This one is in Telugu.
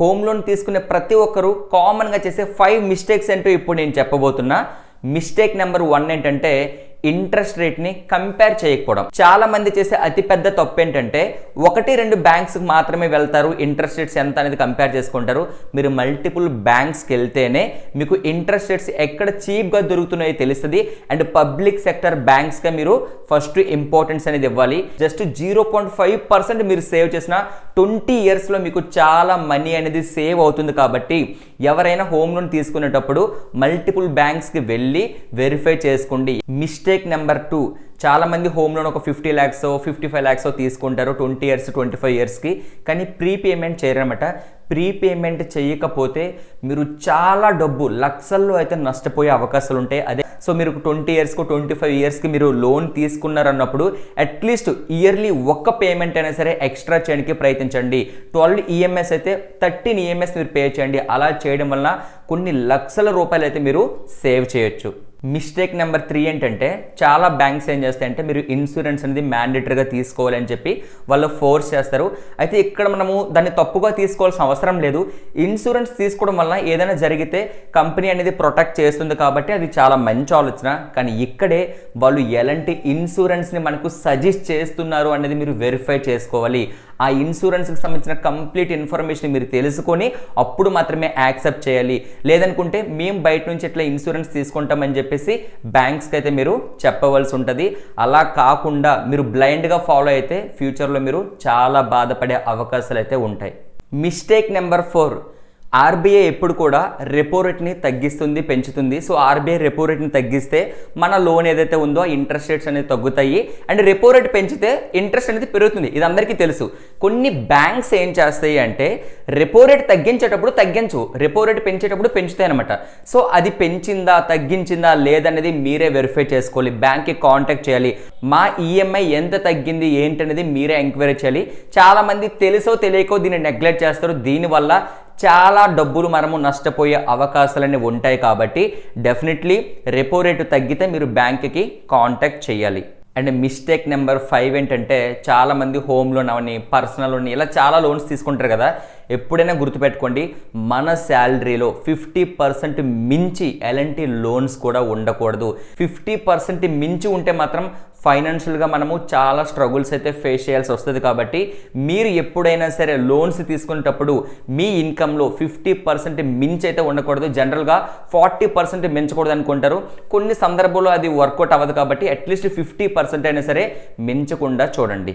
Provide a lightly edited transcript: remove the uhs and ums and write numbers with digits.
హోమ్ లోన్ తీసుకునే ప్రతి ఒక్కరూ కామన్గా చేసే 5 మిస్టేక్స్ ఏంటో ఇప్పుడు నేను చెప్పబోతున్నా. మిస్టేక్ నెంబర్ 1 ఏంటంటే ఇంట్రెస్ట్ రేట్ని కంపేర్ చేయకపోవడం. చాలా మంది చేసే అతిపెద్ద తప్పు ఏంటంటే 1-2 బ్యాంక్స్కి మాత్రమే వెళ్తారు, ఇంట్రెస్ట్ రేట్స్ ఎంత అనేది కంపేర్ చేసుకుంటారు. మీరు మల్టిపుల్ బ్యాంక్స్కి వెళ్తేనే మీకు ఇంట్రెస్ట్ రేట్స్ ఎక్కడ చీప్గా దొరుకుతున్నాయో తెలుస్తుంది. అండ్ పబ్లిక్ సెక్టర్ బ్యాంక్స్గా మీరు ఫస్ట్ ఇంపార్టెన్స్ అనేది ఇవ్వాలి. జస్ట్ 0.5% మీరు సేవ్ చేసిన 20 ఇయర్స్లో మీకు చాలా మనీ అనేది సేవ్ అవుతుంది. కాబట్టి ఎవరైనా హోమ్ లోన్ తీసుకునేటప్పుడు మల్టిపుల్ బ్యాంక్స్కి వెళ్ళి వెరిఫై చేసుకోండి. మిస్టేక్ నెంబర్ 2, చాలా మంది హోమ్ లోన్ ఒక 50 lakhs 55 lakhs తీసుకుంటారు 20 years 25 yearsకి, కానీ ప్రీపేమెంట్ చేయరన్నమాట. ప్రీపేమెంట్ చేయకపోతే మీరు చాలా డబ్బు లక్షల్లో అయితే నష్టపోయే అవకాశాలు ఉంటాయి. అదే సో మీరు 20 yearsకు 25 yearsకి మీరు లోన్ తీసుకున్నారన్నప్పుడు అట్లీస్ట్ ఇయర్లీ ఒక్క పేమెంట్ అయినా సరే ఎక్స్ట్రా చేయడానికి ప్రయత్నించండి. 12 EMIs అయితే 13 EMIs మీరు పే చేయండి. అలా చేయడం వల్ల కొన్ని లక్షల రూపాయలు అయితే మీరు సేవ్ చేయొచ్చు. మిస్టేక్ నెంబర్ 3 ఏంటంటే చాలా బ్యాంక్స్ ఏం చేస్తాయంటే మీరు ఇన్సూరెన్స్ అనేది మ్యాండేటరీగా తీసుకోవాలి అని చెప్పి వాళ్ళు ఫోర్స్ చేస్తారు. అయితే ఇక్కడ మనము దాన్ని తప్పుగా తీసుకోవాల్సిన అవసరం లేదు. ఇన్సూరెన్స్ తీసుకోవడం వల్ల ఏదైనా జరిగితే కంపెనీ అనేది ప్రొటెక్ట్ చేస్తుంది కాబట్టి అది చాలా మంచి ఆలోచన. కానీ ఇక్కడే వాళ్ళు ఎలాంటి ఇన్సూరెన్స్ని మనకు సజెస్ట్ చేస్తున్నారు అనేది మీరు వెరిఫై చేసుకోవాలి. ఆ ఇన్సూరెన్స్కి సంబంధించిన కంప్లీట్ ఇన్ఫర్మేషన్ మీరు తెలుసుకొని అప్పుడు మాత్రమే యాక్సెప్ట్ చేయాలి. లేదనుకుంటే మేము బయట నుంచి ఇట్లా ఇన్సూరెన్స్ తీసుకుంటామని చెప్పేసి బ్యాంక్స్కి అయితే మీరు చెప్పవలసి ఉంటుంది. అలా కాకుండా మీరు బ్లైండ్గా ఫాలో అయితే ఫ్యూచర్లో మీరు చాలా బాధపడే అవకాశాలు అయితే ఉంటాయి. మిస్టేక్ నెంబర్ 4, ఆర్బీఐ ఎప్పుడు కూడా రెపో రేట్ని తగ్గిస్తుంది, పెంచుతుంది. సో ఆర్బీఐ రెపో రేట్ని తగ్గిస్తే మన లోన్ ఏదైతే ఉందో ఇంట్రెస్ట్ రేట్స్ అనేది తగ్గుతాయి. అండ్ రెపో రేట్ పెంచితే ఇంట్రెస్ట్ అనేది పెరుగుతుంది. ఇది అందరికీ తెలుసు. కొన్ని బ్యాంక్స్ ఏం చేస్తాయి అంటే రెపో రేట్ తగ్గించేటప్పుడు తగ్గించు, రెపో రేట్ పెంచేటప్పుడు పెంచుతాయి అనమాట. సో అది పెంచిందా తగ్గించిందా లేదనేది మీరే వెరిఫై చేసుకోవాలి. బ్యాంక్కి కాంటాక్ట్ చేయాలి. మా ఈఎంఐ ఎంత తగ్గింది ఏంటనేది మీరే ఎంక్వైరీ చేయాలి. చాలామంది తెలుసో తెలియకో దీన్ని నెగ్లెక్ట్ చేస్తారు. దీనివల్ల చాలా డబ్బులు మనము నష్టపోయే అవకాశాలన్నీ ఉంటాయి. కాబట్టి డెఫినెట్లీ రెపో రేటు తగ్గితే మీరు బ్యాంక్కి కాంటాక్ట్ చేయాలి. అండ్ మిస్టేక్ నెంబర్ 5 ఏంటంటే చాలామంది హోమ్ లోన్ అవని పర్సనల్ లోన్ ఇలా చాలా లోన్స్ తీసుకుంటారు కదా. ఎప్పుడైనా గుర్తుపెట్టుకోండి, మన శాలరీలో 50% మించి ఎలాంటి లోన్స్ కూడా ఉండకూడదు. 50% మించి ఉంటే మాత్రం ఫైనాన్షియల్గా మనము చాలా స్ట్రగుల్స్ అయితే ఫేస్ చేయాల్సి వస్తుంది. కాబట్టి మీరు ఎప్పుడైనా సరే లోన్స్ తీసుకునేటప్పుడు మీ ఇన్కంలో 50% మించి అయితే ఉండకూడదు. జనరల్గా 40% మించకూడదు అనుకుంటారు. కొన్ని సందర్భాల్లో అది వర్కౌట్ అవ్వదు. కాబట్టి అట్లీస్ట్ 50% అయినా సరే మించకుండా చూడండి.